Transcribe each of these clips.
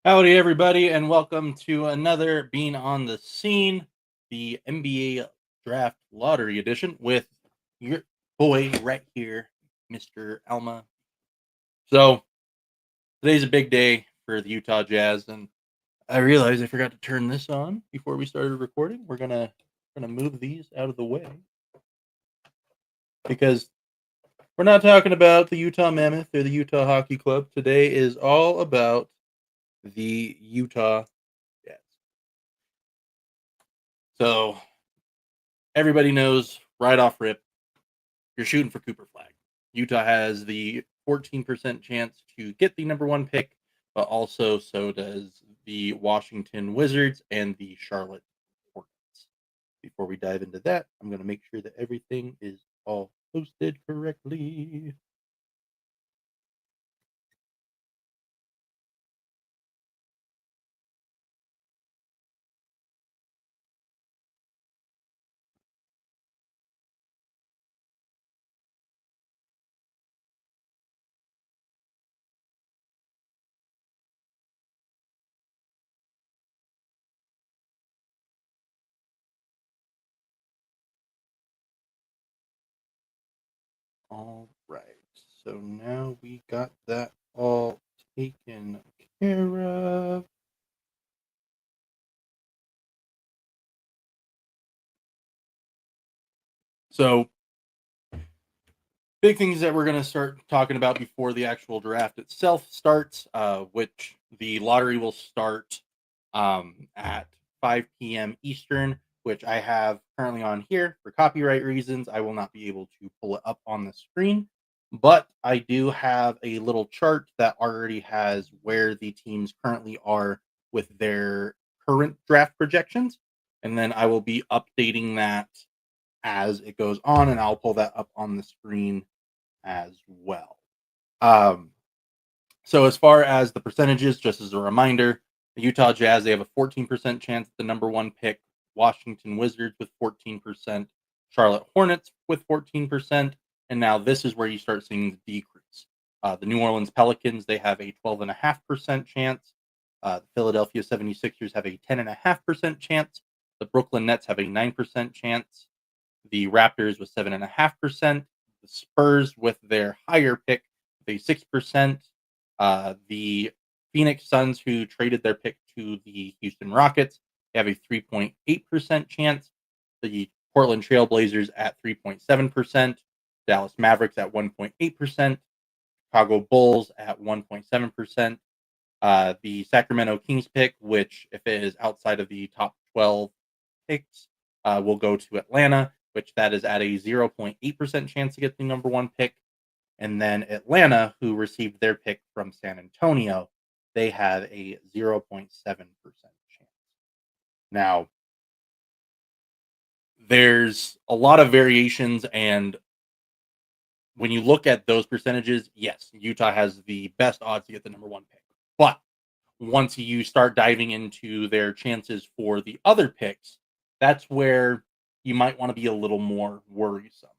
Howdy, everybody, and welcome to another Being on the Scene, the NBA Draft Lottery Edition with your boy right here, Mr. Alma. So, today's a big day for the Utah Jazz, and I realized I forgot to turn this on before we started recording. We're gonna move these out of the way because we're not talking about the Utah Mammoth or the Utah Hockey Club. Today is all about the Utah Jazz. So, everybody knows right off rip, you're shooting for Cooper Flag. Utah has the 14% chance to get the number one pick, but also so does the Washington Wizards and the Charlotte Hornets. Before we dive into that, I'm going to make sure that everything is all posted correctly. All right. So now we got that all taken care of. So big things that we're going to start talking about before the actual draft itself starts, which the lottery will start at 5 p.m. Eastern, which I have currently on here for copyright reasons. I will not be able to pull it up on the screen, but I do have a little chart that already has where the teams currently are with their current draft projections. And then I will be updating that as it goes on, and I'll pull that up on the screen as well. Um, so as far as the percentages, just as a reminder, the Utah Jazz, they have a 14% chance at the number one pick, Washington Wizards with 14%, Charlotte Hornets with 14%, and now this is where you start seeing the decrease. The New Orleans Pelicans, they have a 12.5% chance. The Philadelphia 76ers have a 10.5% chance. The Brooklyn Nets have a 9% chance. The Raptors with 7.5%. The Spurs with their higher pick, the 6%. The Phoenix Suns, who traded their pick to the Houston Rockets, they have a 3.8% chance. The Portland Trailblazers at 3.7%. Dallas Mavericks at 1.8%. Chicago Bulls at 1.7%. The Sacramento Kings pick, which, if it is outside of the top 12 picks, will go to Atlanta, which that is at a 0.8% chance to get the number one pick. And then Atlanta, who received their pick from San Antonio, they have a 0.7% chance. Now, there's a lot of variations, and when you look at those percentages, yes, Utah has the best odds to get the number one pick. But once you start diving into their chances for the other picks, that's where you might want to be a little more worrisome.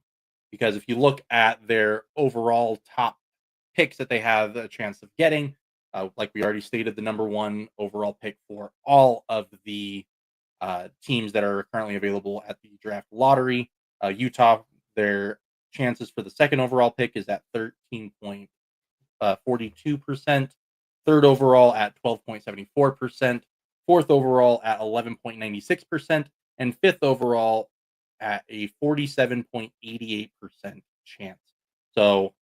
Because if you look at their overall top picks that they have a chance of getting, like we already stated, the number one overall pick for all of the teams that are currently available at the draft lottery. Utah, their chances for the second overall pick is at 13.42%, third overall at 12.74%, fourth overall at 11.96%, and fifth overall at a 47.88% chance. So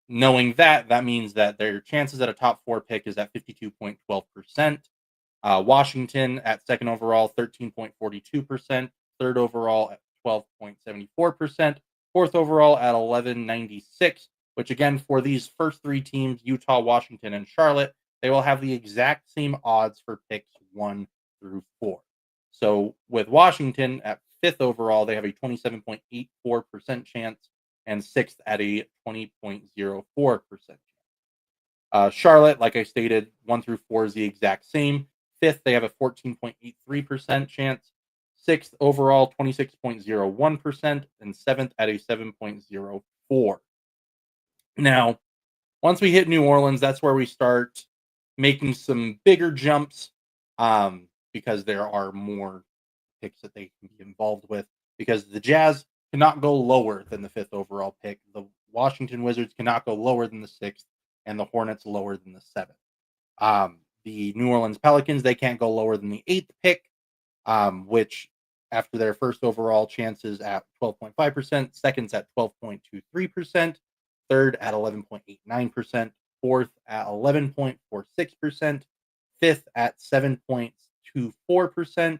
knowing that, that means that their chances at a top four pick is at 52.12%. Washington at second overall, 13.42%. Third overall at 12.74%. Fourth overall at 11.96, which again, for these first three teams, Utah, Washington, and Charlotte, they will have the exact same odds for picks 1 through 4. So with Washington at fifth overall, they have a 27.84% chance, and sixth at a 20.04% chance. Charlotte, like I stated, 1 through 4 is the exact same. Fifth, they have a 14.83% chance. Sixth overall, 26.01%. And seventh at a 7.04. Now, once we hit New Orleans, that's where we start making some bigger jumps because there are more picks that they can be involved with. Because the Jazz cannot go lower than the fifth overall pick. The Washington Wizards cannot go lower than the sixth, and the Hornets lower than the seventh. The New Orleans Pelicans, they can't go lower than the eighth pick, which after their first overall chances at 12.5%, seconds at 12.23%, third at 11.89%, fourth at 11.46%, fifth at 7.24%,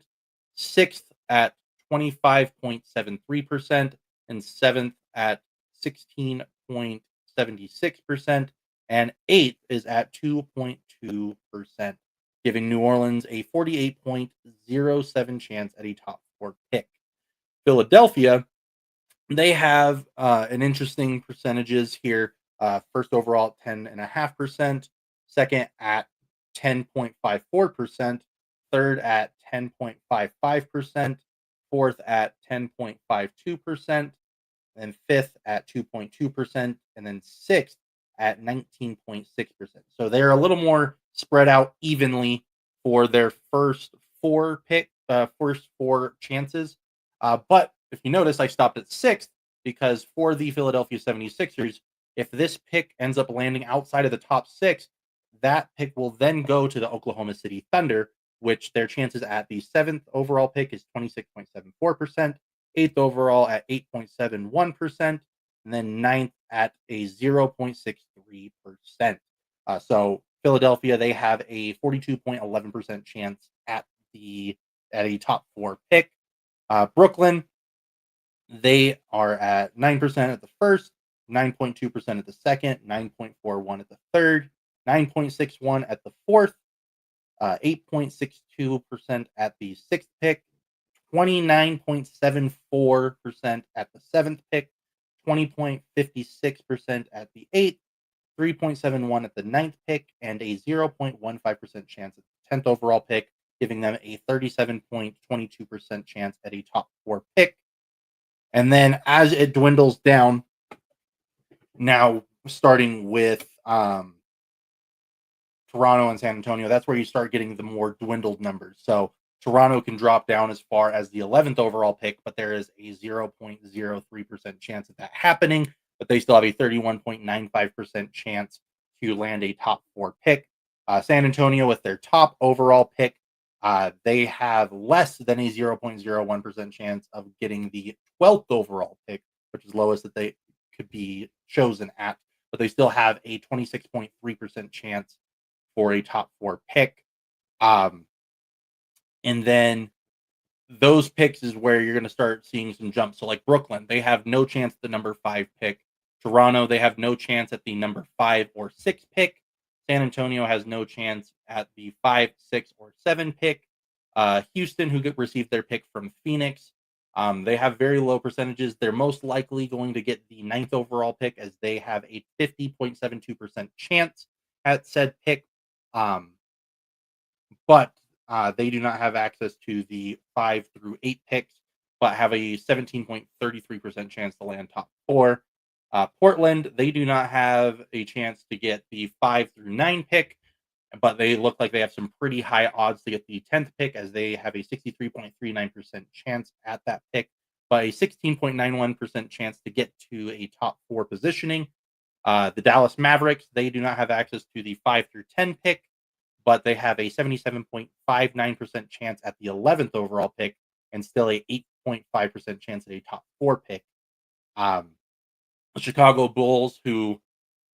sixth at 25.73%, and seventh at 16.76%, and eighth is at 2.2%, giving New Orleans a 48.07 chance at a top four pick. Philadelphia, they have an interesting percentages here. First overall at 10.5%, second at 10.54%, third at 10.55%, fourth at 10.52%, and fifth at 2.2%, and then sixth at 19.6%. So they're a little more spread out evenly for their first four chances. But if you notice, I stopped at sixth because for the Philadelphia 76ers, if this pick ends up landing outside of the top six, that pick will then go to the Oklahoma City Thunder, which their chances at the seventh overall pick is 26.74%, eighth overall at 8.71%, and then ninth at a 0.63%. So Philadelphia, they have a 42.11% chance at a top four pick. Brooklyn, they are at 9% at the first, 9.2% at the second, 9.41 at the third, 9.61 at the fourth, 8.62% at the sixth pick, 29.74% at the seventh pick, 20.56% at the eighth, 3.71 at the ninth pick, and a 0.15% chance at the 10th overall pick, giving them a 37.22% chance at a top four pick. And then as it dwindles down, now starting with Toronto and San Antonio, that's where you start getting the more dwindled numbers. So Toronto can drop down as far as the 11th overall pick, but there is a 0.03% chance of that happening. But they still have a 31.95% chance to land a top four pick. San Antonio, with their top overall pick, they have less than a 0.01% chance of getting the 12th overall pick, which is lowest that they could be chosen at. But they still have a 26.3% chance for a top four pick. And then those picks is where you're going to start seeing some jumps. So like Brooklyn, they have no chance at the number 5 pick. Toronto, they have no chance at the number 5 or 6 pick. San Antonio has no chance at the 5, 6, or 7 pick. Houston, who received their pick from Phoenix, they have very low percentages. They're most likely going to get the 9th overall pick as they have a 50.72% chance at said pick. But they do not have access to the 5 through 8 picks, but have a 17.33% chance to land top 4. Portland, they do not have a chance to get the 5 through 9 pick, but they look like they have some pretty high odds to get the 10th pick as they have a 63.39% chance at that pick, but a 16.91% chance to get to a top 4 positioning. The Dallas Mavericks, they do not have access to the 5 through 10 pick, but they have a 77.59% chance at the 11th overall pick and still a 8.5% chance at a top 4 pick. The Chicago Bulls, who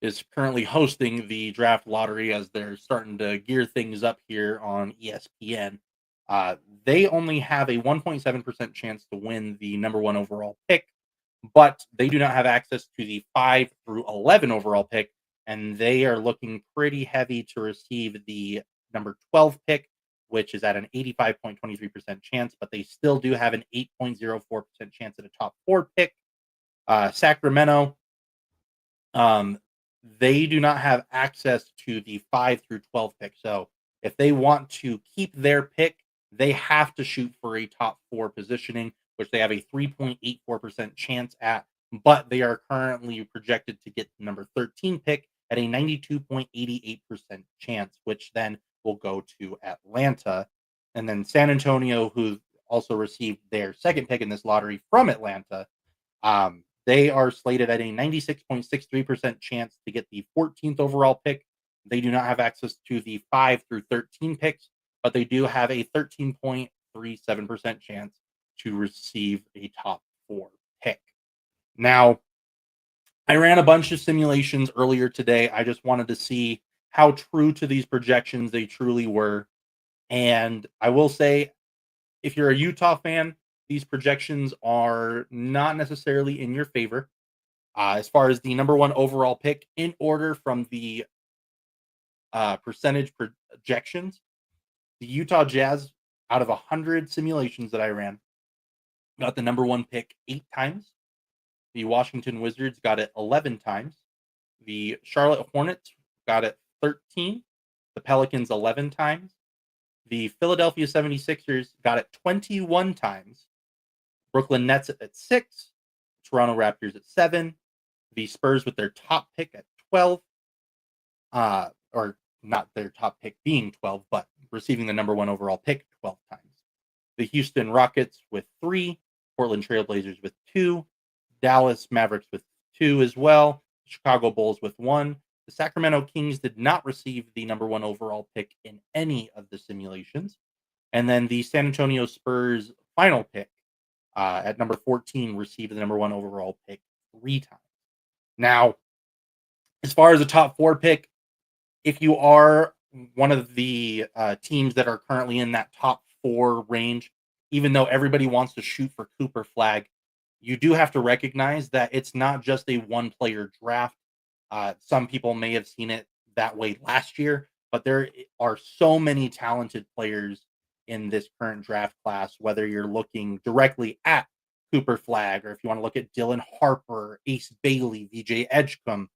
is currently hosting the draft lottery as they're starting to gear things up here on ESPN, they only have a 1.7% chance to win the number 1 overall pick, but they do not have access to the 5 through 11 overall pick, and they are looking pretty heavy to receive the number 12 pick, which is at an 85.23% chance, but they still do have an 8.04% chance at a top 4 pick. Sacramento, they do not have access to the 5 through 12 pick. So if they want to keep their pick, they have to shoot for a top 4 positioning, which they have a 3.84% chance at, but they are currently projected to get the number 13 pick at a 92.88% chance, which then will go to Atlanta. And then San Antonio, who also received their second pick in this lottery from Atlanta, they are slated at a 96.63% chance to get the 14th overall pick. They do not have access to the 5 through 13 picks, but they do have a 13.37% chance to receive a top 4 pick. Now, I ran a bunch of simulations earlier today. I just wanted to see how true to these projections they truly were. And I will say, if you're a Utah fan, these projections are not necessarily in your favor. As far as the number 1 overall pick, in order from the percentage projections, the Utah Jazz, out of 100 simulations that I ran, got the number 1 pick 8 times. The Washington Wizards got it 11 times. The Charlotte Hornets got it 13. The Pelicans 11 times. The Philadelphia 76ers got it 21 times. Brooklyn Nets at 6. Toronto Raptors at 7. The Spurs with their top pick at 12. Or not their top pick being 12, but receiving the number 1 overall pick 12 times. The Houston Rockets with 3. Portland Trailblazers with 2. Dallas Mavericks with 2 as well. Chicago Bulls with 1. The Sacramento Kings did not receive the number 1 overall pick in any of the simulations. And then the San Antonio Spurs final pick at number 14 received the number 1 overall pick 3 times. Now, as far as the top 4 pick, if you are one of the teams that are currently in that top 4 range, even though everybody wants to shoot for Cooper Flag, you do have to recognize that it's not just a one-player draft. Some people may have seen it that way last year, but there are so many talented players in this current draft class, whether you're looking directly at Cooper Flag, or if you want to look at Dylan Harper, Ace Bailey, VJ Edgecombe,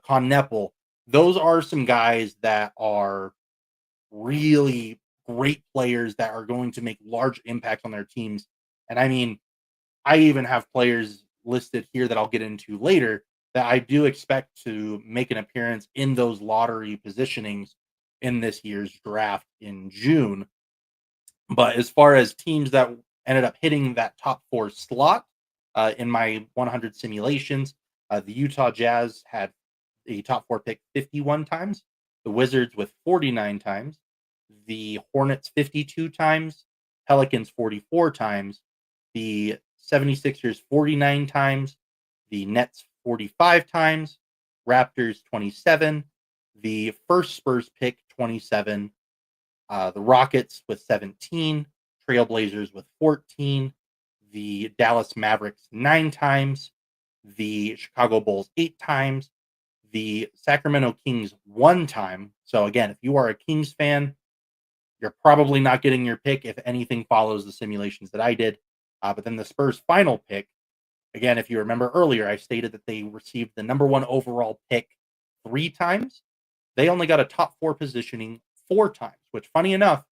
Con Nepal. Those are some guys that are really great players that are going to make large impacts on their teams. And I mean, I even have players listed here that I'll get into later that I do expect to make an appearance in those lottery positionings in this year's draft in June. But as far as teams that ended up hitting that top 4 slot in my 100 simulations, the Utah Jazz had a top 4 pick 51 times, the Wizards with 49 times, the Hornets 52 times, Pelicans 44 times, the 76ers 49 times, the Nets 45 times, Raptors 27, the first Spurs pick 27, the Rockets with 17, Trailblazers with 14, the Dallas Mavericks 9 times, the Chicago Bulls 8 times, the Sacramento Kings 1 time. So again, if you are a Kings fan, you're probably not getting your pick if anything follows the simulations that I did. But then the Spurs final pick, again, if you remember earlier, I stated that they received the number 1 overall pick 3 times. They only got a top 4 positioning 4 times, which, funny enough,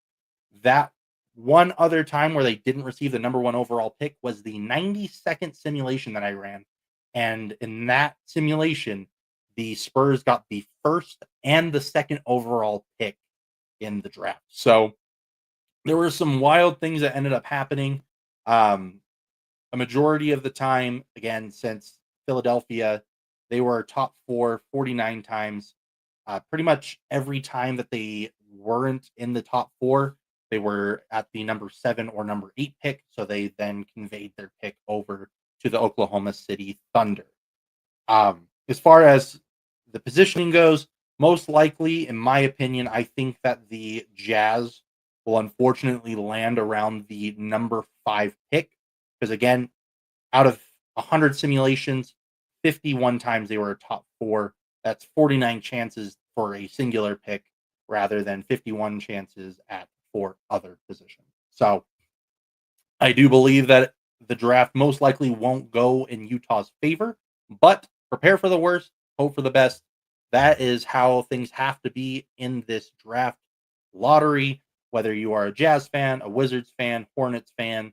that one other time where they didn't receive the number 1 overall pick was the 90-second simulation that I ran. And in that simulation, the Spurs got the first and the second overall pick in the draft. So there were some wild things that ended up happening. A majority of the time, again, since Philadelphia, they were top 4 49 times. Pretty much every time that they weren't in the top 4, they were at the number 7 or number 8 pick. So they then conveyed their pick over to the Oklahoma City Thunder. As far as the positioning goes, most likely, in my opinion, I think that the Jazz will unfortunately land around the number 5 pick. Because again, out of 100 simulations, 51 times they were a top 4. That's 49 chances for a singular pick rather than 51 chances at 4 other positions. So I do believe that the draft most likely won't go in Utah's favor, but prepare for the worst, hope for the best. That is how things have to be in this draft lottery. Whether you are a Jazz fan, a Wizards fan, Hornets fan,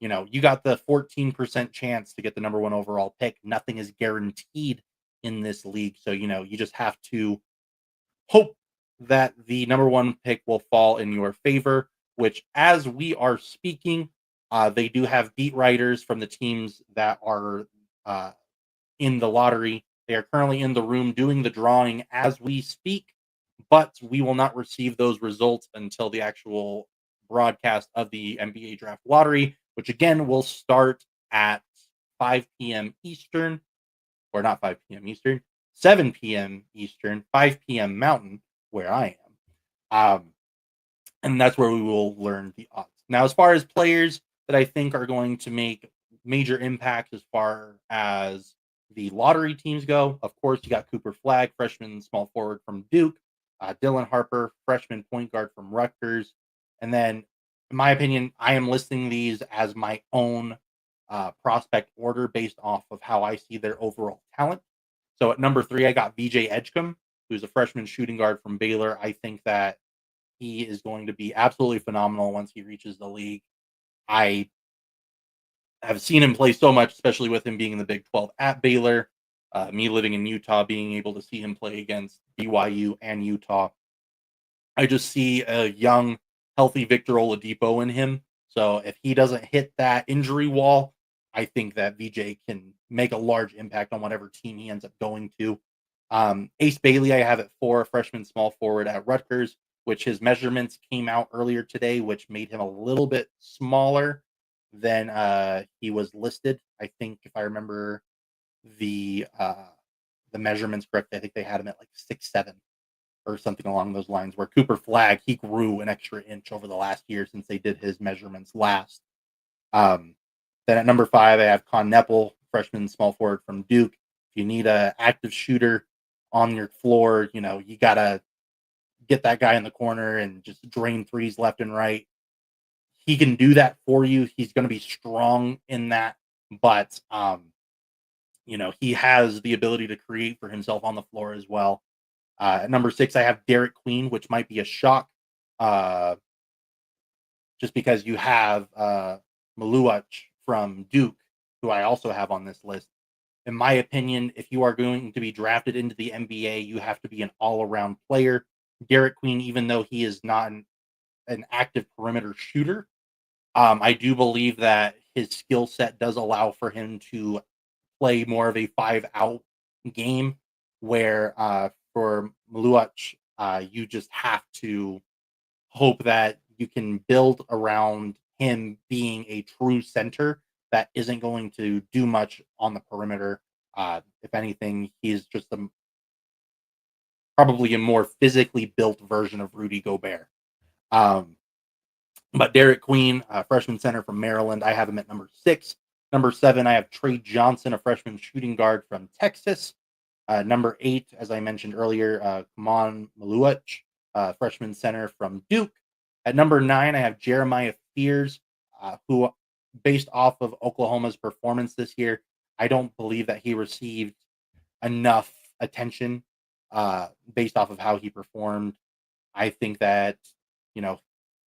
you got the 14% chance to get the number 1 overall pick. Nothing is guaranteed in this league. So, you just have to hope that the number one pick will fall in your favor, which, as we are speaking, they do have beat writers from the teams that are uh, in the lottery. They are currently in the room doing the drawing as we speak, but we will not receive those results until the actual broadcast of the NBA draft lottery, which again will start at 5 p.m. Eastern, or not 5 p.m. Eastern, 7 p.m. Eastern, 5 p.m. Mountain, where I am. And that's where we will learn the odds. Now, as far as players that I think are going to make major impacts as far as the lottery teams go, of course, you got Cooper Flag, freshman small forward from Duke, Dylan Harper, freshman point guard from Rutgers. And then, in my opinion, I am listing these as my own prospect order based off of how I see their overall talent. So at number 3, I got VJ Edgecombe, who's a freshman shooting guard from Baylor. I think that he is going to be absolutely phenomenal once he reaches the league. I have seen him play so much, especially with him being in the Big 12 at Baylor. Me living in Utah, being able to see him play against BYU and Utah. I just see a young, healthy Victor Oladipo in him. So if he doesn't hit that injury wall, I think that VJ can make a large impact on whatever team he ends up going to. Ace Bailey, I have at 4, freshman small forward at Rutgers, which his measurements came out earlier today, which made him a little bit smaller than he was listed. I think if I remember the uh, the measurements correct, I think they had him at like 6'7" or something along those lines. Where Cooper Flag, he grew an extra inch over the last year since they did his measurements last. Um, then at number 5, I have Con Nepple, freshman small forward from Duke. If you need a active shooter on your floor, you gotta get that guy in the corner and just drain threes left and right. He can do that for you. He's going to be strong in that, but he has the ability to create for himself on the floor as well. At number 6, I have Derek Queen, which might be a shock, uh, just because you have Maluach from Duke, who I also have on this list. In my opinion, if you are going to be drafted into the NBA, you have to be an all-around player. Derek Queen, even though he is not an active perimeter shooter, I do believe that his skill set does allow for him to play more of a 5-out game, where for Maluach, you just have to hope that you can build around him being a true center that isn't going to do much on the perimeter. If anything, he's just probably a more physically built version of Rudy Gobert. Um, but Derek Queen, freshman center from Maryland, I have him at number 6. Number 7, I have Trey Johnson, a freshman shooting guard from Texas. Number 8, as I mentioned earlier, Kamon Maluach, freshman center from Duke. At number 9, I have Jeremiah Fears, who, based off of Oklahoma's performance this year, I don't believe that he received enough attention based off of how he performed. I think that, you know,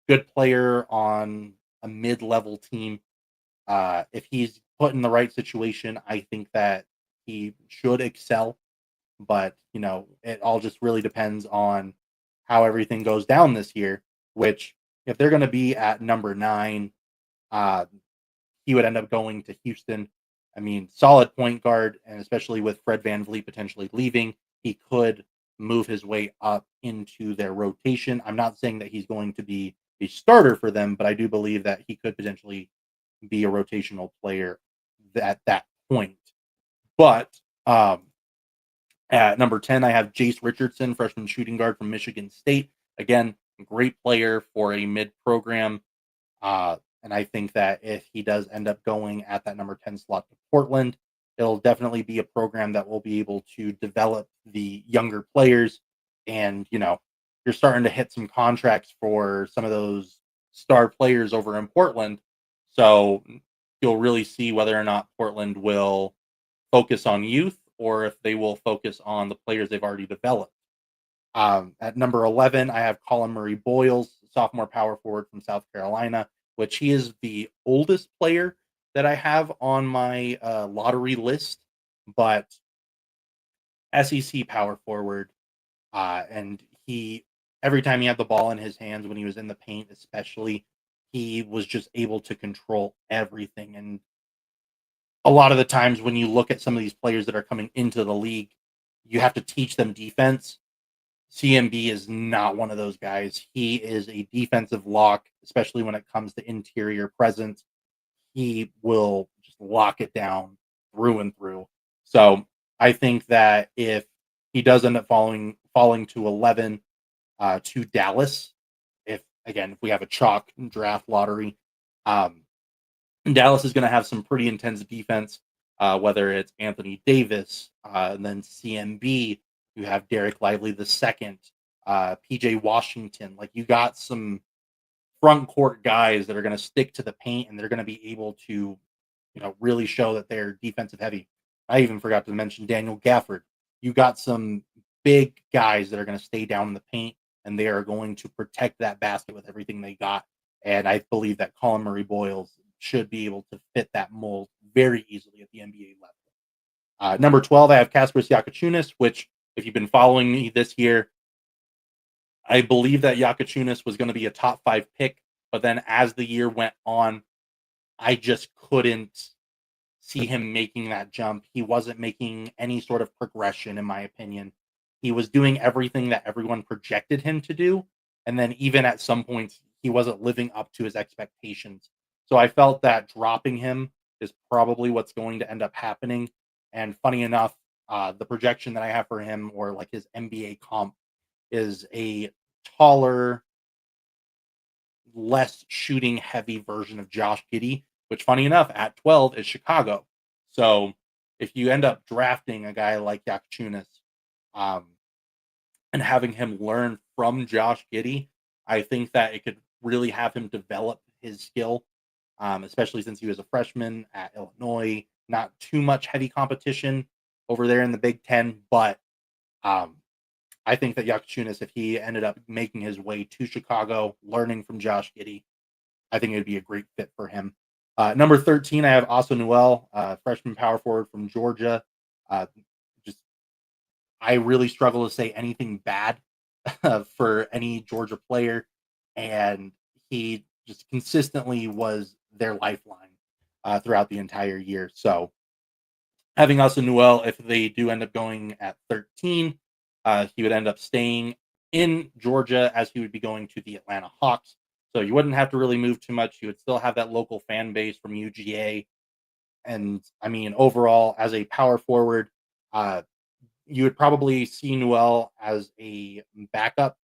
good player on a mid-level team. If he's put in the right situation, I think that he should excel. But it all just really depends on how everything goes down this year. Which, if they're going to be at number 9, uh, he would end up going to Houston. I mean, solid point guard, and especially with Fred VanVleet potentially leaving, he could move his way up into their rotation. I'm not saying that he's going to be a starter for them, but I do believe that he could potentially be a rotational player at that point. But at number 10, I have Jace Richardson, freshman shooting guard from Michigan State. Again, great player for a mid program. And I think that if he does end up going at that number 10 slot to Portland, it'll definitely be a program that will be able to develop the younger players. And, you're starting to hit some contracts for some of those star players over in Portland. So you'll really see whether or not Portland will focus on youth or if they will focus on the players they've already developed. At number 11, I have Colin Murray Boyles, sophomore power forward from South Carolina, which he is the oldest player that I have on my lottery list. But SEC power forward, and he every time he had the ball in his hands when he was in the paint, especially, he was just able to control everything. And a lot of the times when you look at some of these players that are coming into the league, you have to teach them defense. CMB is not one of those guys. He is a defensive lock, especially when it comes to interior presence. He will just lock it down through and through. So I think that if he does end up falling to 11 to Dallas, if we have a chalk draft lottery, um, Dallas is going to have some pretty intense defense, whether it's Anthony Davis, and then CMB. You have Derek Lively the second, PJ Washington. Like you got some front court guys that are going to stick to the paint and they're going to be able to, really show that they're defensive heavy. I even forgot to mention Daniel Gafford. You got some big guys that are going to stay down in the paint and they are going to protect that basket with everything they got. And I believe that Colin Murray Boyles should be able to fit that mold very easily at the NBA level. Number 12, I have Kasparas Jakučiūnas, which, if you've been following me this year, I believe that Jakučiūnas was going to be a top 5 pick, but then as the year went on, I just couldn't see him making that jump. He wasn't making any sort of progression, in my opinion. He was doing everything that everyone projected him to do. And then even at some points, he wasn't living up to his expectations. So I felt that dropping him is probably what's going to end up happening. And funny enough, the projection that I have for him, or like his NBA comp, is a taller, less shooting heavy version of Josh Giddey, which funny enough at 12 is Chicago. So if you end up drafting a guy like Jakučiūnas, um, and having him learn from Josh Giddey, I think that it could really have him develop his skill, especially since he was a freshman at Illinois. Not too much heavy competition over there in the Big Ten, but um, I think that Jakučiūnas, if he ended up making his way to Chicago, learning from Josh Giddey, I think it would be a great fit for him. Number 13, I have Asa Newell, freshman power forward from Georgia. Uh, just I really struggle to say anything bad for any Georgia player, and he just consistently was their lifeline throughout the entire year. So having Asa Newell, if they do end up going at 13, he would end up staying in Georgia as he would be going to the Atlanta Hawks. So you wouldn't have to really move too much. You would still have that local fan base from UGA. And I mean, overall, as a power forward, uh, you would probably see Newell as a backup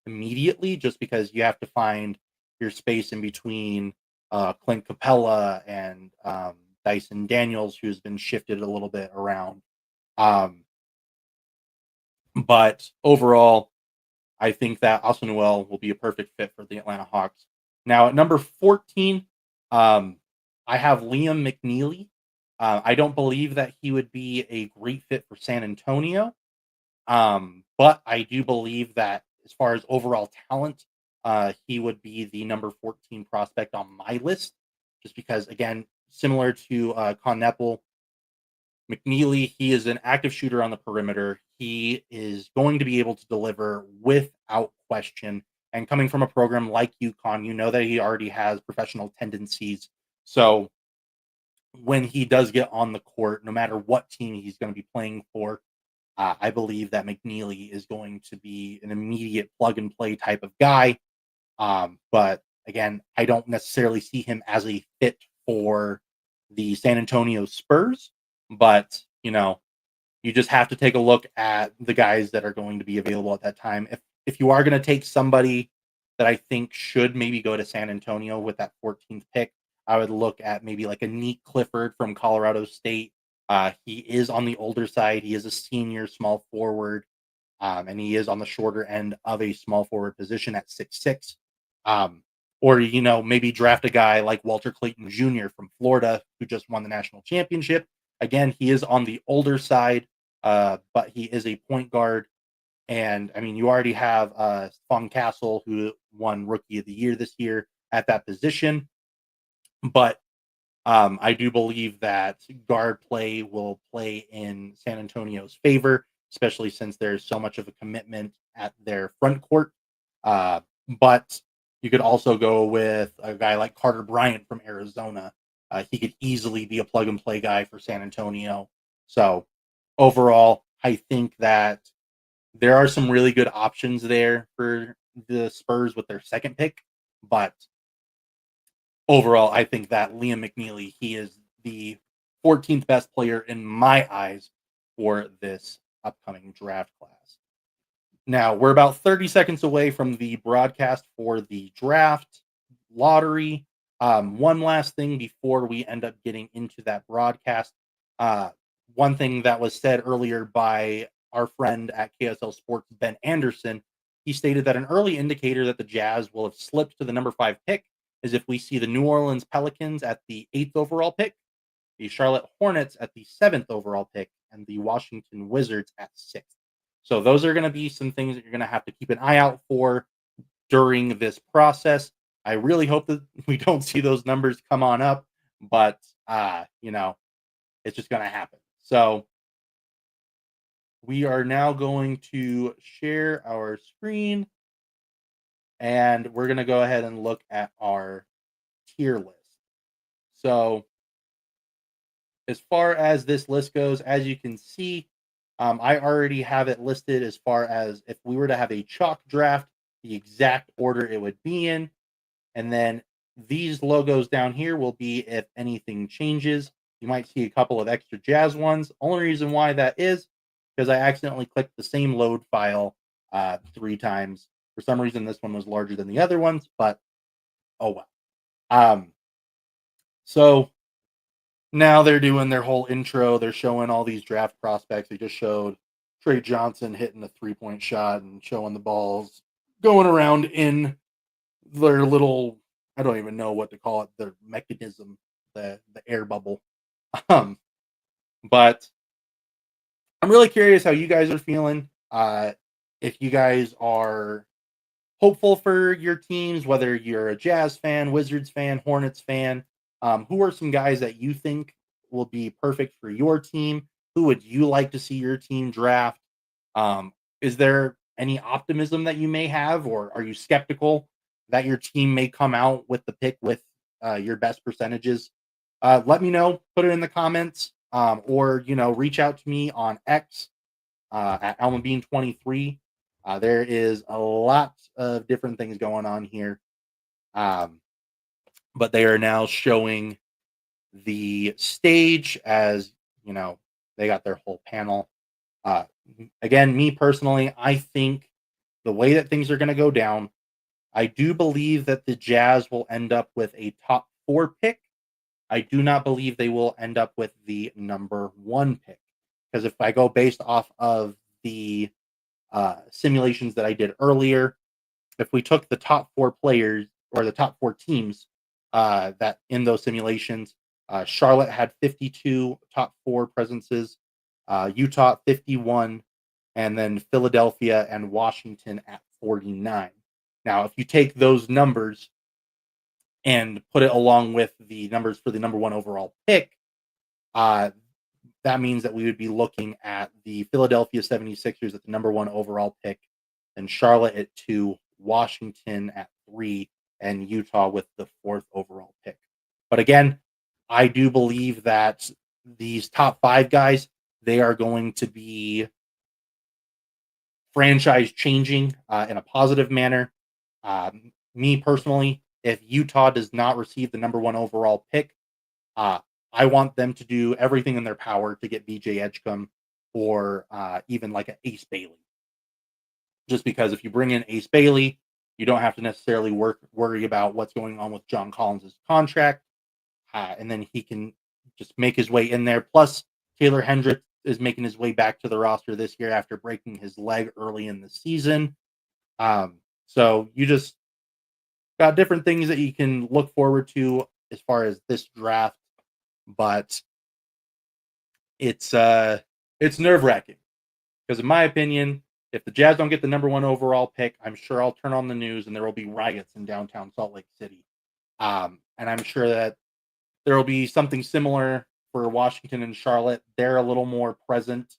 immediately, just because you have to find your space in between Clint Capella and Dyson Daniels, who's been shifted a little bit around. Um, but overall, I think that Asa Newell will be a perfect fit for the Atlanta Hawks. Now, at number 14, um, I have Liam McNeely. I don't believe that he would be a great fit for San Antonio. But I do believe that as far as overall talent, he would be the number 14 prospect on my list, just because, again, similar to Con Nepal, McNeely, he is an active shooter on the perimeter. He is going to be able to deliver without question. And coming from a program like UConn, you know that he already has professional tendencies. So when he does get on the court, no matter what team he's going to be playing for, I believe that McNeely is going to be an immediate plug and play type of guy. But again, I don't necessarily see him as a fit for the San Antonio Spurs. But, you just have to take a look at the guys that are going to be available at that time. If you are going to take somebody that I think should maybe go to San Antonio with that 14th pick, I would look at maybe like a Nique Clifford from Colorado State. He is on the older side. He is a senior small forward, and he is on the shorter end of a small forward position at 6'6". Or, maybe draft a guy like Walter Clayton Jr. from Florida, who just won the national championship. Again, he is on the older side, but he is a point guard. And I mean, you already have Fong Castle, who won Rookie of the Year this year at that position. But I do believe that guard play will play in San Antonio's favor, especially since there's so much of a commitment at their front court. But you could also go with a guy like Carter Bryant from Arizona. He could easily be a plug and play guy for San Antonio. So overall, I think that there are some really good options there for the Spurs with their second pick. But overall, I think that Liam McNeely, he is the 14th best player in my eyes for this upcoming draft class. Now, we're about 30 seconds away from the broadcast for the draft lottery. One last thing before we end up getting into that broadcast. One thing that was said earlier by our friend at KSL Sports, Ben Anderson, he stated that an early indicator that the Jazz will have slipped to the number 5 pick is if we see the New Orleans Pelicans at the 8th overall pick, the Charlotte Hornets at the 7th overall pick, and the Washington Wizards at 6th. So those are going to be some things that you're going to have to keep an eye out for during this process. I really hope that we don't see those numbers come on up, but it's just going to happen. So we are now going to share our screen, and we're going to go ahead and look at our tier list. So as far as this list goes, as you can see, I already have it listed as far as if we were to have a chalk draft, the exact order it would be in. And then these logos down here will be if anything changes. You might see a couple of extra Jazz ones. Only reason why that is because I accidentally clicked the same load file 3 times. For some reason, this one was larger than the other ones, but oh well. So now they're doing their whole intro. They're showing all these draft prospects. They just showed Trey Johnson hitting a 3-point shot and showing the balls going around in their little, I don't even know what to call it, their mechanism, the air bubble. But I'm really curious how you guys are feeling. If you guys are hopeful for your teams, whether you're a Jazz fan, Wizards fan, Hornets fan, who are some guys that you think will be perfect for your team? Who would you like to see your team draft? Is there any optimism that you may have, or are you skeptical that your team may come out with the pick with your best percentages? Let me know. Put it in the comments, or reach out to me on X at AlmaBean23. There is a lot of different things going on here. But they are now showing the stage as, they got their whole panel. Again, me personally, I think the way that things are going to go down, I do believe that the Jazz will end up with a top 4 pick. I do not believe they will end up with the number 1 pick. Because if I go based off of the simulations that I did earlier, if we took the top 4 players or the top 4 teams that in those simulations, Charlotte had 52 top 4 presences, Utah 51, and then Philadelphia and Washington at 49. Now, if you take those numbers and put it along with the numbers for the number 1 overall pick, that means that we would be looking at the Philadelphia 76ers at the number 1 overall pick, and Charlotte at 2, Washington at 3, and Utah with the 4th overall pick. But again, I do believe that these top 5 guys, they are going to be franchise changing in a positive manner. Me personally, if Utah does not receive the number 1 overall pick, I want them to do everything in their power to get BJ Edgecombe or even like an Ace Bailey. Just because if you bring in Ace Bailey, you don't have to necessarily worry about what's going on with John Collins' contract. And then he can just make his way in there. Plus, Taylor Hendricks is making his way back to the roster this year after breaking his leg early in the season. So you just got different things that you can look forward to as far as this draft. But it's nerve-wracking. Because in my opinion, if the Jazz don't get the number 1 overall pick, I'm sure I'll turn on the news and there will be riots in downtown Salt Lake City. And I'm sure that there will be something similar for Washington and Charlotte. They're a little more present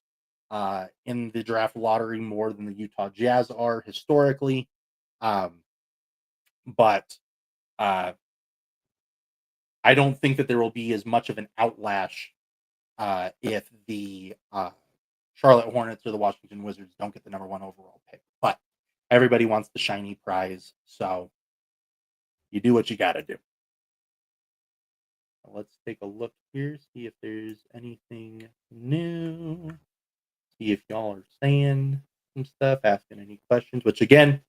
in the draft lottery more than the Utah Jazz are historically. Um, but uh, I don't think that there will be as much of an outlash if the Charlotte Hornets or the Washington Wizards don't get the number one overall pick. But everybody wants the shiny prize, so you do what you got to do. Let's take a look here, see if there's anything new. See if y'all are saying some stuff, asking any questions, which again,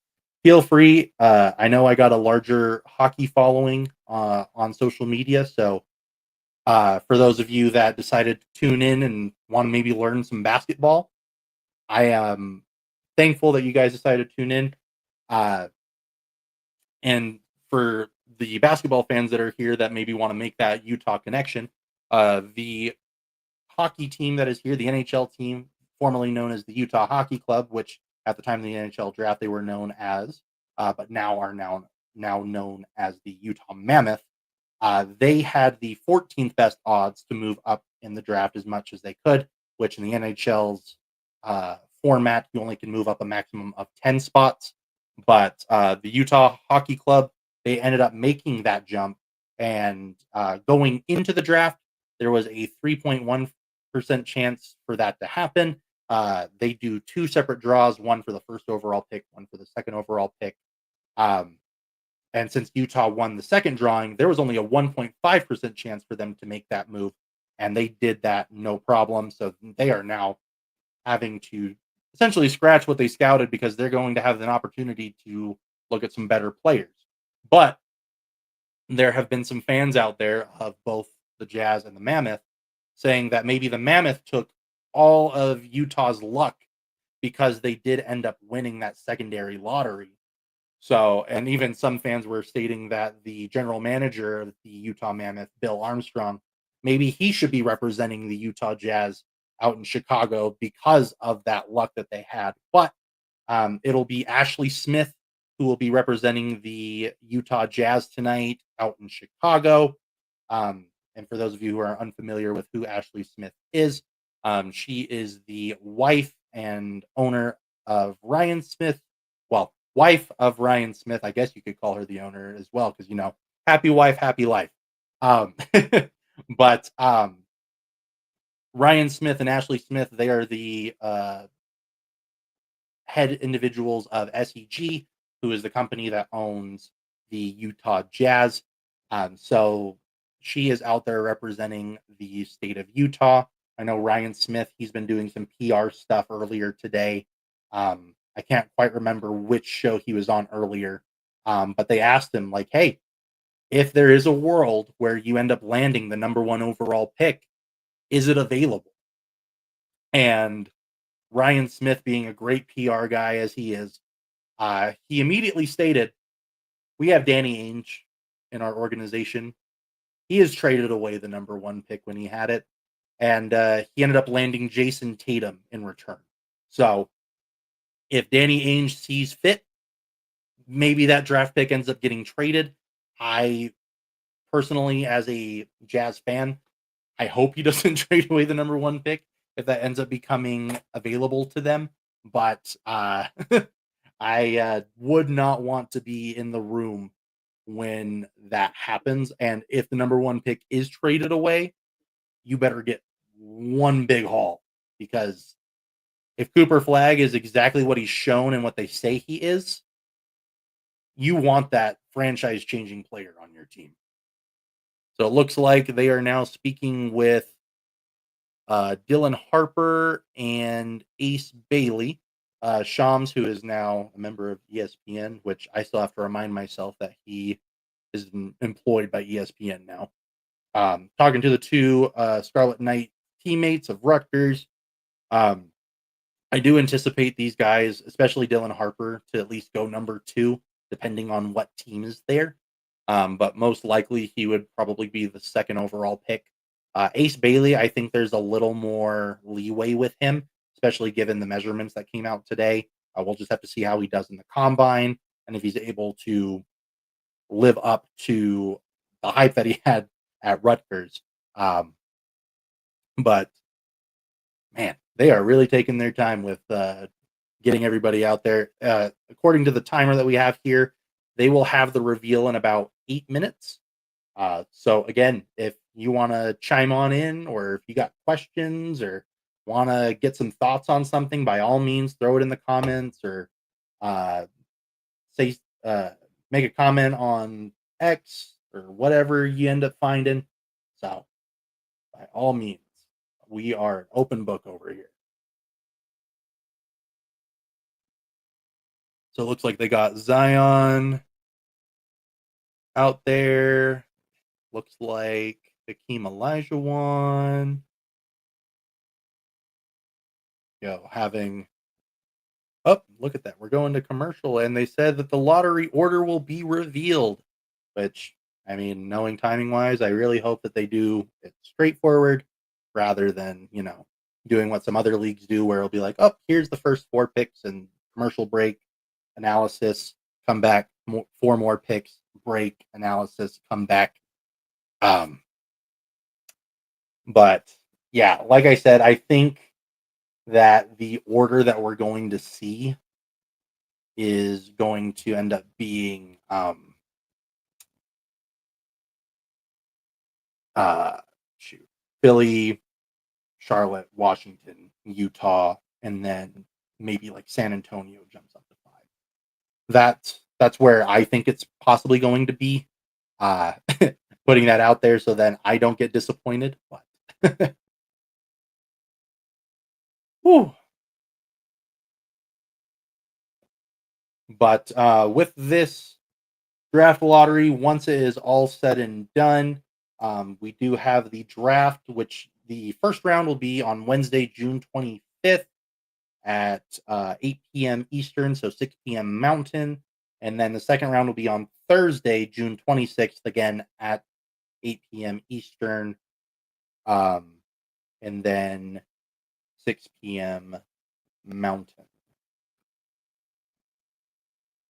feel free. I know I got a larger hockey following on social media. So for those of you that decided to tune in and want to maybe learn some basketball, I am thankful that you guys decided to tune in. And for the basketball fans that are here that maybe want to make that Utah connection, the hockey team that is here, the NHL team, formerly known as the Utah Hockey Club, which at the time of the NHL draft they were known as, but now are now known as the Utah Mammoth. They had the 14th best odds to move up in the draft as much as they could, which in the NHL's format, you only can move up a maximum of 10 spots. But the Utah Hockey Club, they ended up making that jump. And going into the draft, there was a 3.1% chance for that to happen. They do two separate draws, one for the first overall pick, one for the second overall pick. And since Utah won the second drawing, there was only a 1.5% chance for them to make that move. And they did that no problem. So they are now having to essentially scratch what they scouted because they're going to have an opportunity to look at some better players. But there have been some fans out there of both the Jazz and the Mammoth saying that maybe the Mammoth took all of Utah's luck because they did end up winning that secondary lottery. So, and even some fans were stating that the general manager of the Utah Mammoth, Bill Armstrong, maybe he should be representing the Utah Jazz out in Chicago because of that luck that they had. But it'll be Ashley Smith who will be representing the Utah Jazz tonight out in Chicago. And for those of you who are unfamiliar with who Ashley Smith is, she is the wife and owner of Ryan Smith. Well, wife of Ryan Smith. I guess you could call her the owner as well, because happy wife, happy life. But Ryan Smith and Ashley Smith, they are the head individuals of SEG, who is the company that owns the Utah Jazz. So she is out there representing the state of Utah. I know Ryan Smith, he's been doing some PR stuff earlier today. I can't quite remember which show he was on earlier, but they asked him, like, hey, if there is a world where you end up landing the number one overall pick, is it available? And Ryan Smith, being a great PR guy as he is, he immediately stated, we have Danny Ainge in our organization. He has traded away the number one pick when he had it. And he ended up landing Jason Tatum in return. So if Danny Ainge sees fit, maybe that draft pick ends up getting traded. I personally, as a Jazz fan, I hope he doesn't trade away the number one pick if that ends up becoming available to them. But I would not want to be in the room when that happens. And if the number one pick is traded away, you better get one big haul, because if Cooper Flag is exactly what he's shown and what they say he is, you want that franchise changing player on your team. So it looks like they are now speaking with Dylan Harper and Ace Bailey. Shams, who is now a member of ESPN, which I still have to remind myself that he is employed by ESPN now. Talking to the two Scarlet Knight teammates of Rutgers. I do anticipate these guys, especially Dylan Harper, to at least go number 2, depending on what team is there. But most likely he would probably be the second overall pick. Ace Bailey, I think there's a little more leeway with him, especially given the measurements that came out today. We'll just have to see how he does in the combine and if he's able to live up to the hype that he had at Rutgers. But man, They are really taking their time with getting everybody out there. According to the timer that we have here, they will have the reveal in about 8 minutes. So again, if you want to chime on in, or if you got questions, or want to get some thoughts on something, by all means, throw it in the comments, or uh, say make a comment on X or whatever you end up finding. So by all means, we are an open book over here. So it looks like they got Zion out there. Looks like Hakeem Olajuwon. Having oh, look at that. We're going to commercial, and they said that the lottery order will be revealed. Which, I mean, knowing timing wise, I really hope that they do it straightforward rather than, doing what some other leagues do where it'll be like, oh, here's the first four picks and commercial break analysis, come back, four more picks, break analysis, come back. Um, but yeah, like I said, I think that the order that we're going to see is going to end up being uh shoot, Philly, Charlotte, Washington, Utah, and then maybe like San Antonio jumps up to 5. That's where I think it's possibly going to be. Uh Putting that out there so then I don't get disappointed. But whew. But with this draft lottery, once it is all said and done, we do have the draft, which the first round will be on Wednesday, June 25th at 8 p.m. Eastern, so 6 p.m. Mountain. And then the second round will be on Thursday, June 26th, again at 8 p.m. Eastern, um, and then 6 p.m. Mountain.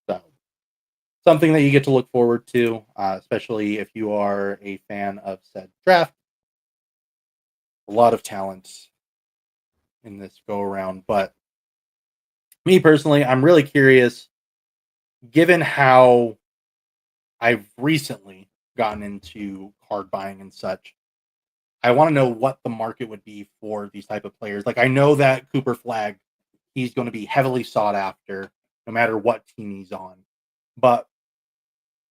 So something that you get to look forward to, especially if you are a fan of said draft. A lot of talent in this go around, but me personally, I'm really curious, given how I've recently gotten into card buying and such. I want to know what the market would be for these type of players. Like I know that Cooper Flag, he's going to be heavily sought after no matter what team he's on. But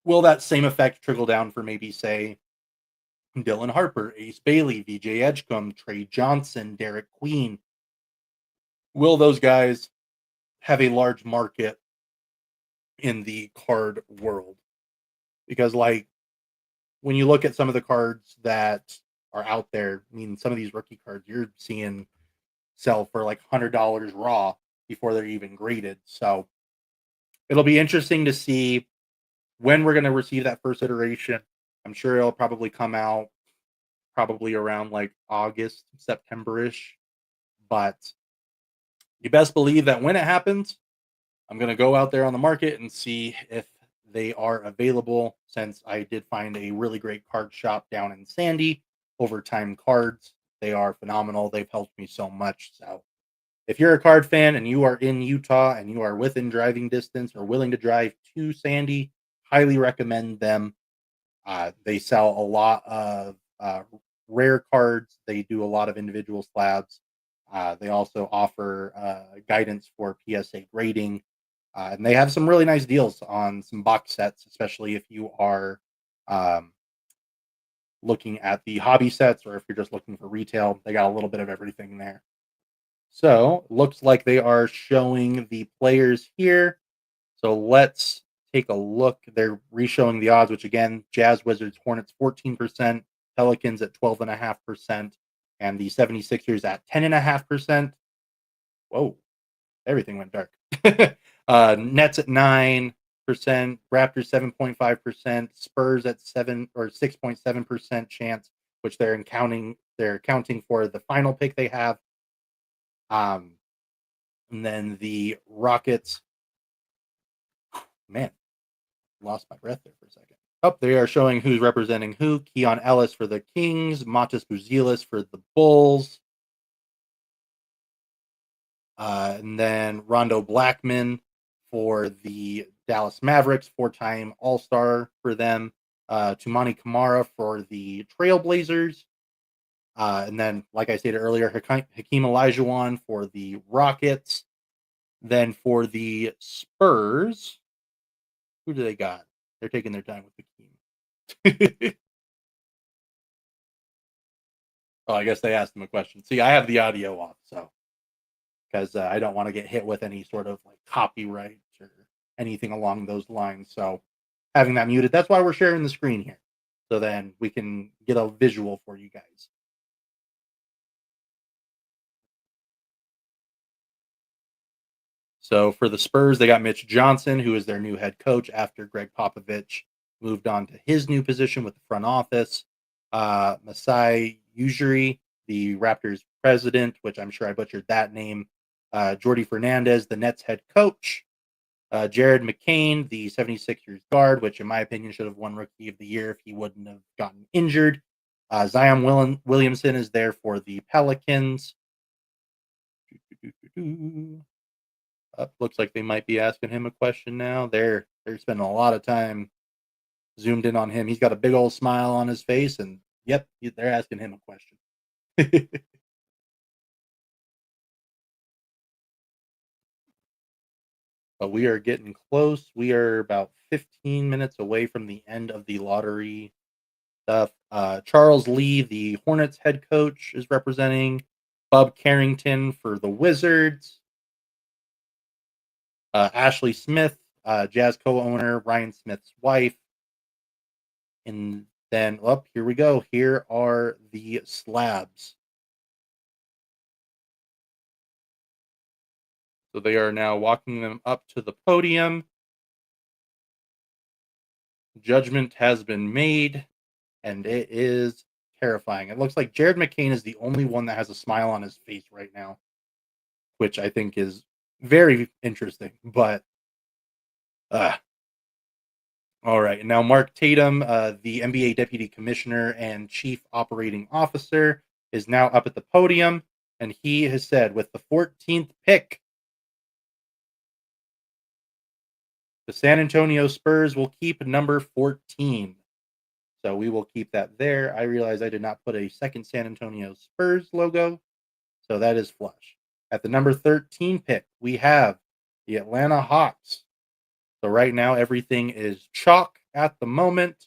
will that same effect trickle down for maybe say Dylan Harper, Ace Bailey, VJ Edgecombe, Trey Johnson, Derek Queen? Will those guys have a large market in the card world? Because like when you look at some of the cards that are out there, I mean, some of these rookie cards you're seeing sell for like $100 raw before they're even graded. So it'll be interesting to see when we're going to receive that first iteration. I'm sure it'll probably come out probably around like August, September-ish. But you best believe that when it happens, I'm going to go out there on the market and see if they are available, since I did find a really great card shop down in Sandy, Overtime Cards. They are phenomenal. They've helped me so much. So if you're a card fan and you are in Utah and you are within driving distance or willing to drive to Sandy, highly recommend them. They sell a lot of rare cards. They do a lot of individual slabs. They also offer guidance for PSA grading. And they have some really nice deals on some box sets, especially if you are um, looking at the hobby sets or if you're just looking for retail. They got a little bit of everything there. So looks like they are showing the players here. So let's take a look. They're re-showing the odds, which again, Jazz, Wizards, Hornets 14%, Pelicans at 12.5%, and the 76ers at 10.5%. Whoa, everything went dark. Nets at 9%, Raptors 7.5%, Spurs at 7 or 6.7% chance, which they're accounting for the final pick they have. And then the Rockets, man, lost my breath there for a second. Oh, they are showing who's representing who. Keon Ellis for the Kings, Matas Buzelis for the Bulls. And then Rondo Blackman for the Dallas Mavericks, 4-time All-Star for them. Tumani Kamara for the Trailblazers. And then, like I stated earlier, Hakeem Olajuwon for the Rockets. Then for the Spurs, who do they got? They're taking their time with Hakeem. Oh, I guess they asked him a question. See, I have the audio off, so because I don't want to get hit with any sort of like copyright or anything along those lines. So having that muted, that's why we're sharing the screen here. So then we can get a visual for you guys. So for the Spurs, they got Mitch Johnson, who is their new head coach after Greg Popovich moved on to his new position with the front office. Masai Ujiri, the Raptors president, which I'm sure I butchered that name. Jordy Fernandez, the Nets head coach. Jared McCain, the 76ers guard, which in my opinion should have won Rookie of the Year if he wouldn't have gotten injured. Zion Williamson is there for the Pelicans. Looks like they might be asking him a question now. They're spending a lot of time zoomed in on him. He's got a big old smile on his face, and yep, they're asking him a question. But we are getting close. We are about 15 minutes away from the end of the lottery stuff. Charles Lee, the Hornets head coach, is representing. Bub Carrington for the Wizards. Ashley Smith, Jazz co-owner, Ryan Smith's wife. And then, here we go. Here are the slabs. So they are now walking them up to the podium. Judgment has been made, and it is terrifying. It looks like Jared McCain is the only one that has a smile on his face right now, which I think is very interesting. But all right, now Mark Tatum, the NBA Deputy Commissioner and Chief Operating Officer, is now up at the podium, and he has said, with the 14th pick, the San Antonio Spurs will keep number 14. So we will keep that there. I realize I did not put a second San Antonio Spurs logo, so that is flush. At the number 13 pick, we have the Atlanta Hawks. So right now, everything is chalk at the moment,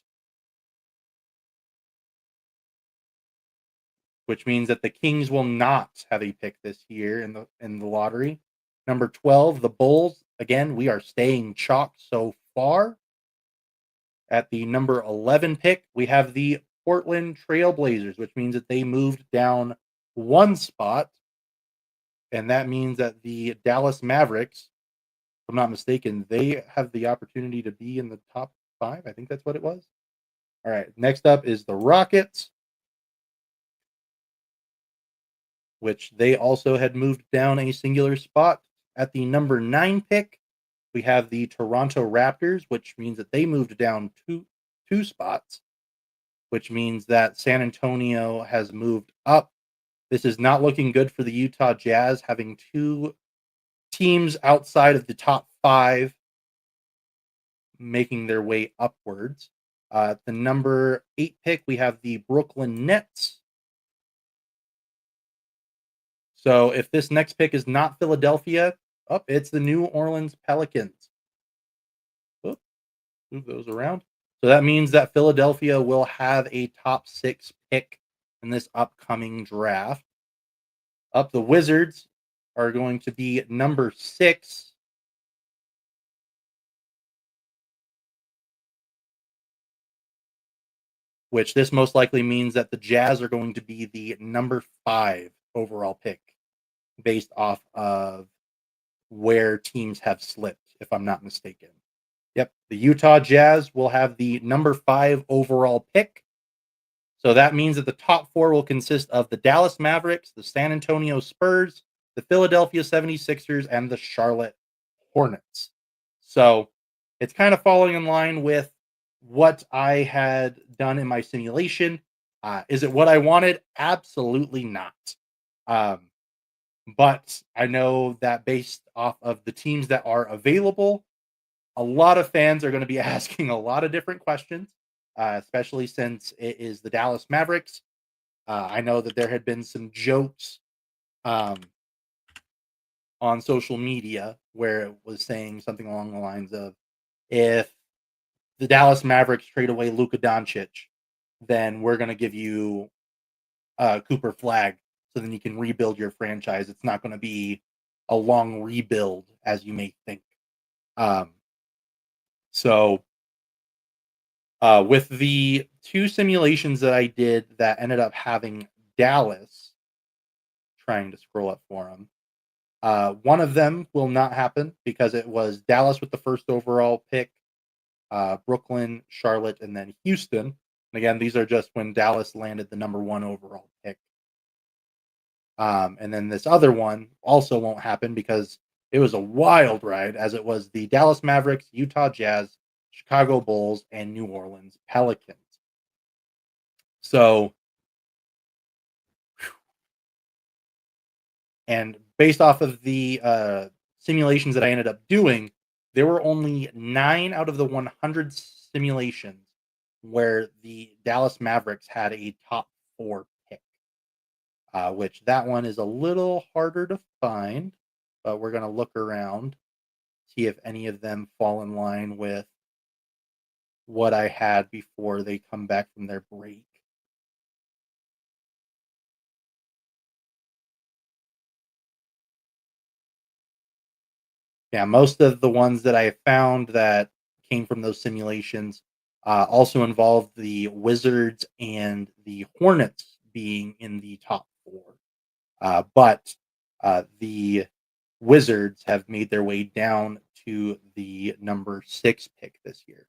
which means that the Kings will not have a pick this year in the lottery. Number 12, the Bulls. Again, we are staying chalk so far. At the number 11 pick, we have the Portland Trailblazers, which means that they moved down one spot. And that means that the Dallas Mavericks, if I'm not mistaken, they have the opportunity to be in the top 5. I think that's what it was. All right. Next up is the Rockets, which they also had moved down a singular spot. At the number 9 pick, we have the Toronto Raptors, which means that they moved down two spots, which means that San Antonio has moved up. This is not looking good for the Utah Jazz, having two teams outside of the top 5 making their way upwards. The number 8 pick, we have the Brooklyn Nets. So if this next pick is not Philadelphia, it's the New Orleans Pelicans. Move those around. So that means that Philadelphia will have a top 6 pick in this upcoming draft. Up the Wizards are going to be number 6. Which this most likely means that the Jazz are going to be the number 5 overall pick based off of where teams have slipped, if I'm not mistaken. Yep, the Utah Jazz will have the number 5 overall pick. So that means that the top 4 will consist of the Dallas Mavericks, the San Antonio Spurs, the Philadelphia 76ers, and the Charlotte Hornets. So it's kind of falling in line with what I had done in my simulation. Is it what I wanted? Absolutely not. But I know that based off of the teams that are available, a lot of fans are going to be asking a lot of different questions, especially since it is the Dallas Mavericks. I know that there had been some jokes um, on social media where it was saying something along the lines of, if the Dallas Mavericks trade away Luka Doncic, then we're going to give you Cooper Flag so then you can rebuild your franchise. It's not going to be a long rebuild as you may think. Um, so with the two simulations that I did that ended up having Dallas, trying to scroll up for them, one of them will not happen because it was Dallas with the first overall pick, Brooklyn, Charlotte, and then Houston. And again, these are just when Dallas landed the number one overall pick. And then this other one also won't happen because it was a wild ride, as it was the Dallas Mavericks, Utah Jazz, Chicago Bulls, and New Orleans Pelicans. So, and based off of the simulations that I ended up doing, there were only 9 out of the 100 simulations where the Dallas Mavericks had a top 4 pick, which that one is a little harder to find, but we're going to look around, see if any of them fall in line with what I had before they come back from their break. Yeah, most of the ones that I found that came from those simulations also involved the Wizards and the Hornets being in the top 4. But the Wizards have made their way down to the number 6 pick this year.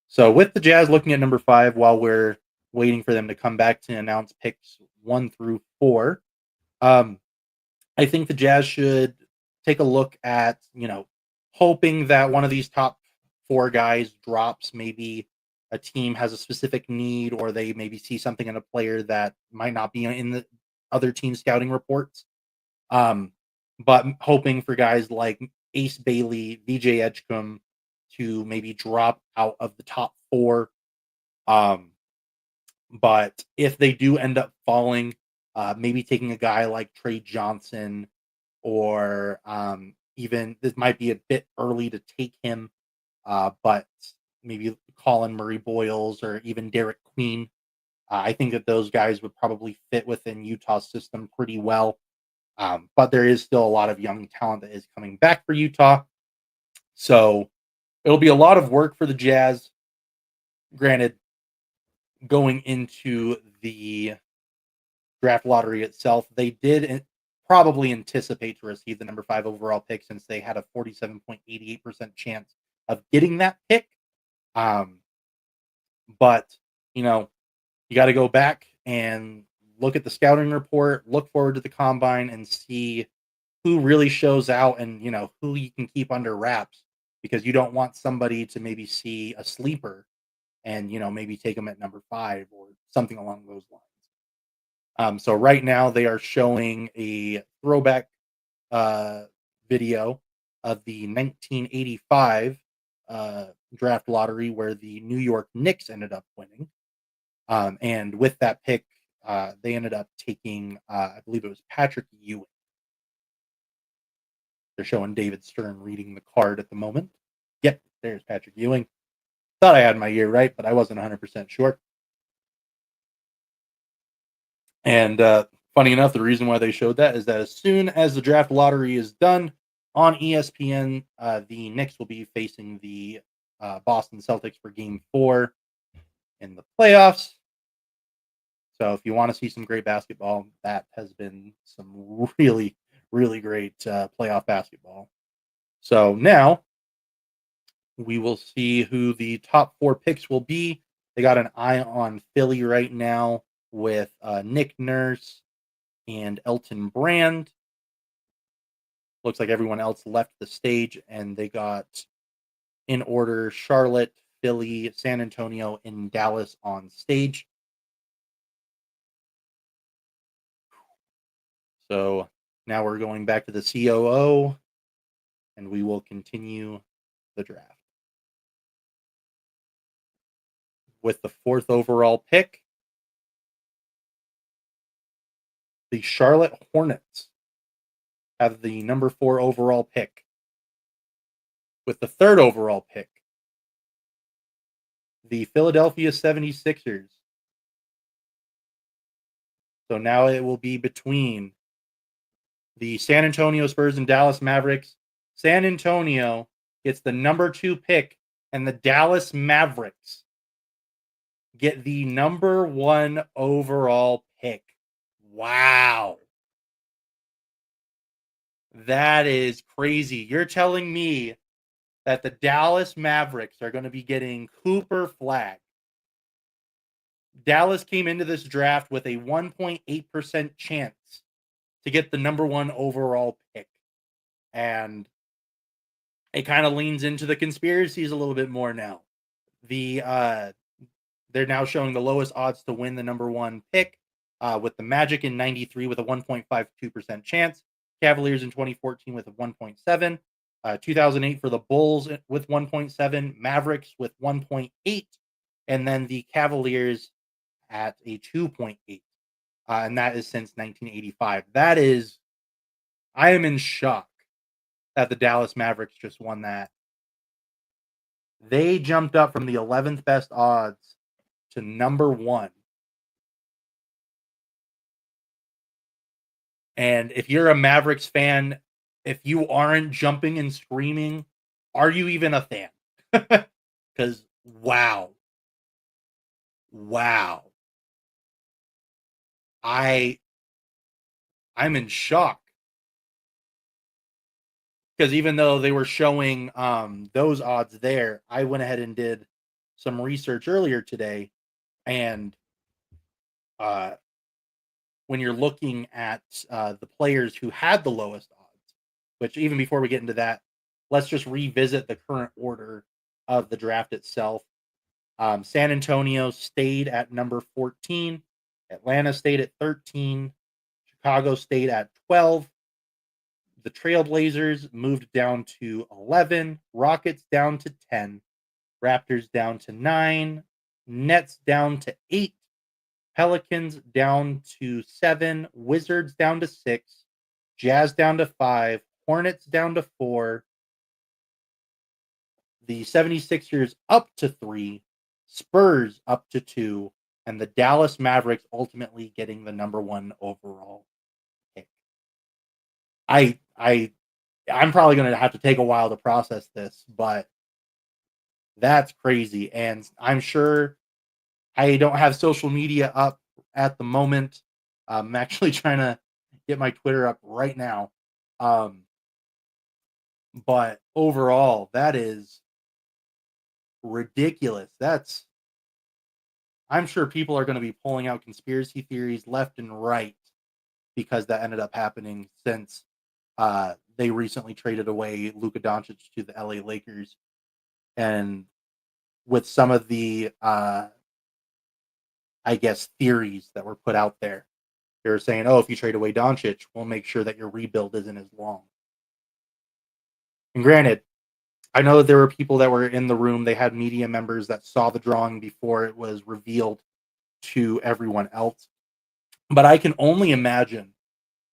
So with the Jazz looking at number 5 while we're waiting for them to come back to announce picks 1 through 4, um, I think the Jazz should take a look at, hoping that one of these top 4 guys drops. Maybe a team has a specific need, or they maybe see something in a player that might not be in the other team scouting reports. Um, but hoping for guys like Ace Bailey, VJ Edgecombe to maybe drop out of the top 4. Um, but if they do end up falling, maybe taking a guy like Trey Johnson, or even this might be a bit early to take him, but maybe Colin Murray Boyles or even Derek Queen. I think that those guys would probably fit within Utah's system pretty well. But there is still a lot of young talent that is coming back for Utah. So it'll be a lot of work for the Jazz. Granted, going into the draft lottery itself, they did probably anticipate to receive the number 5 overall pick since they had a 47.88% chance of getting that pick. Um, but, you know, you got to go back and look at the scouting report, look forward to the combine, and see who really shows out and, who you can keep under wraps, because you don't want somebody to maybe see a sleeper and, maybe take them at number 5 or something along those lines. So right now they are showing a throwback uh, video of the 1985 draft lottery where the New York Knicks ended up winning. And with that pick, they ended up taking, I believe it was Patrick Ewing. They're showing David Stern reading the card at the moment. Yep, there's Patrick Ewing. Thought I had my year right, but I wasn't 100% sure. And funny enough, the reason why they showed that is that as soon as the draft lottery is done on ESPN, the Knicks will be facing the Boston Celtics for Game 4 in the playoffs. So if you want to see some great basketball, that has been some really, really great playoff basketball. So now we will see who the top 4 picks will be. They got an eye on Philly right now with Nick Nurse and Elton Brand. Looks like everyone else left the stage, and they got in order Charlotte, Philly, San Antonio, and Dallas on stage. So Now we're going back to the COO, and we will continue the draft. With the 4th overall pick, the Charlotte Hornets have the number 4 overall pick. With the 3rd overall pick, the Philadelphia 76ers. So now it will be between the San Antonio Spurs and Dallas Mavericks. San Antonio gets the number 2 pick, and the Dallas Mavericks get the number 1 overall pick. Wow. That is crazy. You're telling me that the Dallas Mavericks are going to be getting Cooper Flagg. Dallas came into this draft with a 1.8% chance to get the number 1 overall pick. And it kind of leans into the conspiracies a little bit more now. They're now showing the lowest odds to win the number 1 pick, with the Magic in 93 with a 1.52% chance, Cavaliers in 2014 with a 1.7, 2008 for the Bulls with 1.7, Mavericks with 1.8, and then the Cavaliers at a 2.8. And that is since 1985. I am in shock that the Dallas Mavericks just won that. They jumped up from the 11th best odds to number 1. And if you're a Mavericks fan, if you aren't jumping and screaming, are you even a fan? Because wow. I'm in shock. Because even though they were showing those odds there, I went ahead and did some research earlier today, and when you're looking at the players who had the lowest odds, which even before we get into that, let's just revisit the current order of the draft itself. San Antonio stayed at number 14. Atlanta stayed at 13. Chicago stayed at 12. The Trailblazers moved down to 11. Rockets down to 10. Raptors down to 9. Nets down to 8. Pelicans down to 7. Wizards down to 6. Jazz down to 5. Hornets down to 4. The 76ers up to 3. Spurs up to 2. And the Dallas Mavericks ultimately getting the number 1 overall pick. I'm probably going to have to take a while to process this, but that's crazy. And I'm sure I don't have social media up at the moment. I'm actually trying to get my Twitter up right now. But overall, that is ridiculous. I'm sure people are going to be pulling out conspiracy theories left and right because that ended up happening, since they recently traded away Luka Doncic to the LA Lakers. And with some of the, I guess, theories that were put out there, they were saying, oh, if you trade away Doncic, we'll make sure that your rebuild isn't as long. And granted, I know that there were people that were in the room. They had media members that saw the drawing before it was revealed to everyone else. But I can only imagine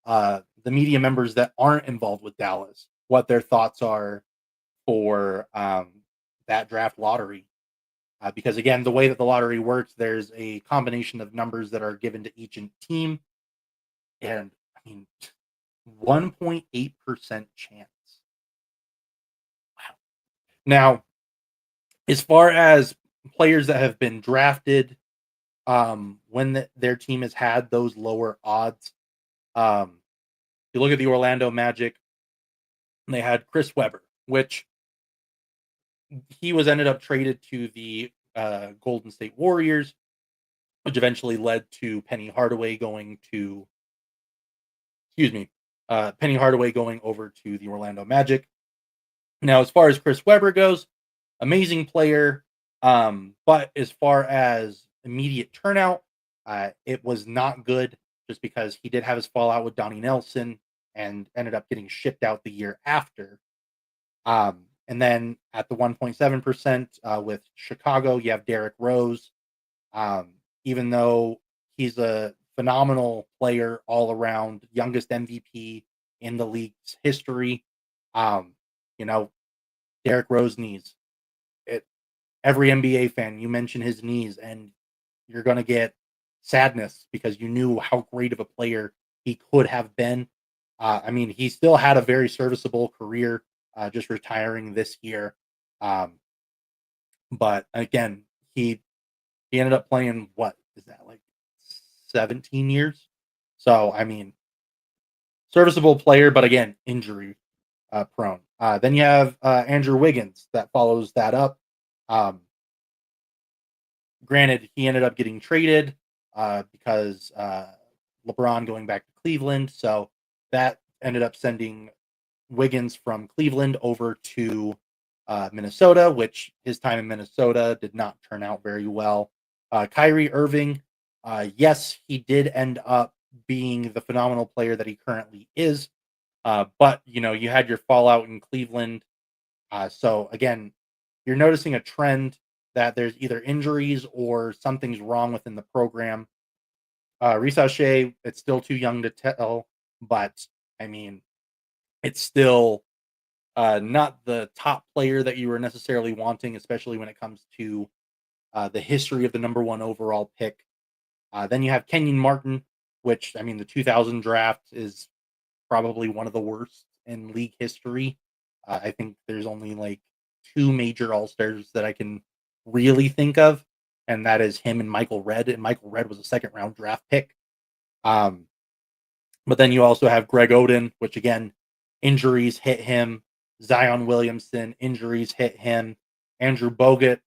the media members that aren't involved with Dallas, what their thoughts are for that draft lottery. Because again, the way that the lottery works, there's a combination of numbers that are given to each team. And I mean, 1.8% chance. Wow. Now, as far as players that have been drafted when their team has had those lower odds, you look at the Orlando Magic, they had Chris Webber, which he ended up traded to the Golden State Warriors, which eventually led to Penny Hardaway going over to the Orlando Magic. Now, as far as Chris Webber goes, amazing player, but as far as immediate turnout, it was not good, just because he did have his fallout with Donnie Nelson. and ended up getting shipped out the year after. And then at the 1.7% with Chicago, you have Derrick Rose. Even though he's a phenomenal player all around, youngest MVP in the league's history, um, you know, Derrick Rose knees. It, every NBA fan, you mention his knees, and you're going to get sadness because you knew how great of a player he could have been. I mean, he still had a very serviceable career, just retiring this year. Um, but again, he ended up playing, what is that, like 17 years? So I mean, serviceable player, but again, injury prone. Then you have Andrew Wiggins that follows that up. Um, Granted, he ended up getting traded because LeBron going back to Cleveland. So that ended up sending Wiggins from Cleveland over to Minnesota, which his time in Minnesota did not turn out very well. Kyrie Irving, yes, he did end up being the phenomenal player that he currently is. But you had your fallout in Cleveland. So again, you're noticing a trend that there's either injuries or something's wrong within the program. Risa Shea, it's still too young to tell, but I mean, it's still not the top player that you were necessarily wanting, especially when it comes to the history of the number one overall pick. Then you have Kenyon Martin, which I mean, the 2000 draft is probably one of the worst in league history. I think there's only like two major All Stars that I can really think of, and that is him and Michael Redd. And Michael Redd was a second round draft pick. Um, but then you also have Greg Oden, which again, injuries hit him. Zion Williamson, injuries hit him. Andrew Bogut,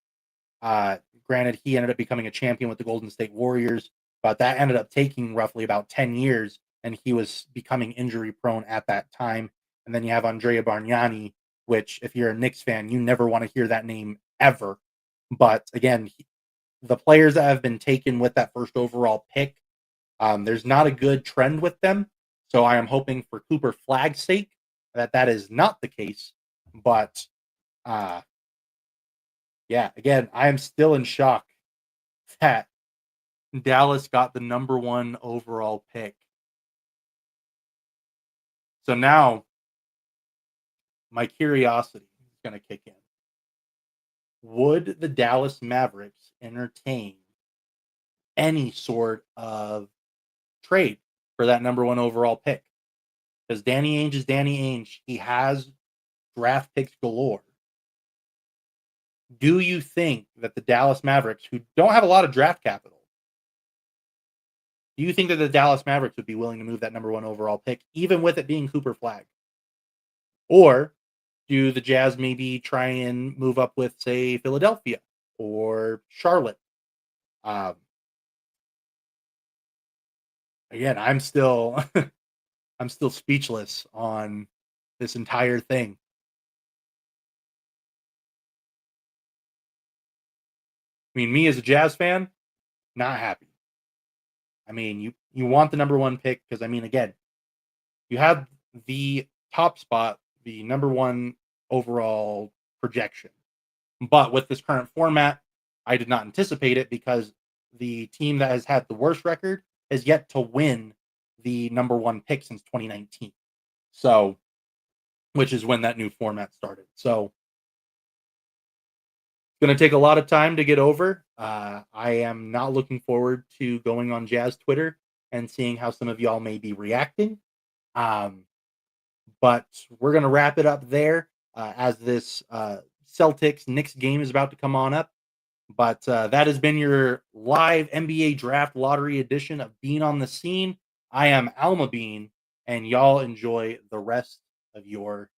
uh, granted, he ended up becoming a champion with the Golden State Warriors, but that ended up taking roughly about 10 years, and he was becoming injury prone at that time. And then you have Andrea Bargnani, which, if you're a Knicks fan, you never want to hear that name ever. But again, the players that have been taken with that first overall pick, there's not a good trend with them. So I am hoping for Cooper Flagg's sake that that is not the case. But uh, yeah, again, I am still in shock that Dallas got the number one overall pick. So now my curiosity is going to kick in. Would the Dallas Mavericks entertain any sort of trade for that number one overall pick? Because Danny Ainge is Danny Ainge. He has draft picks galore. Do you think that the Dallas Mavericks, who don't have a lot of draft capital, do you think that the Dallas Mavericks would be willing to move that number one overall pick, even with it being Cooper Flagg? Or do the Jazz maybe try and move up with, say, Philadelphia or Charlotte? Um, Again, I'm still I'm still speechless on this entire thing. I mean, me as a Jazz fan, not happy. I mean, you want the number one pick because I mean, again, you have the top spot, the number one overall projection. But with this current format, I did not anticipate it because the team that has had the worst record has yet to win the number one pick since 2019. So, which is when that new format started. So, it's going to take a lot of time to get over. I am not looking forward to going on Jazz Twitter and seeing how some of y'all may be reacting. Um, but we're going to wrap it up there as this Celtics Knicks game is about to come on up. But that has been your live NBA draft lottery edition of Bean on the Scene. I am Alma Bean, and y'all enjoy the rest of your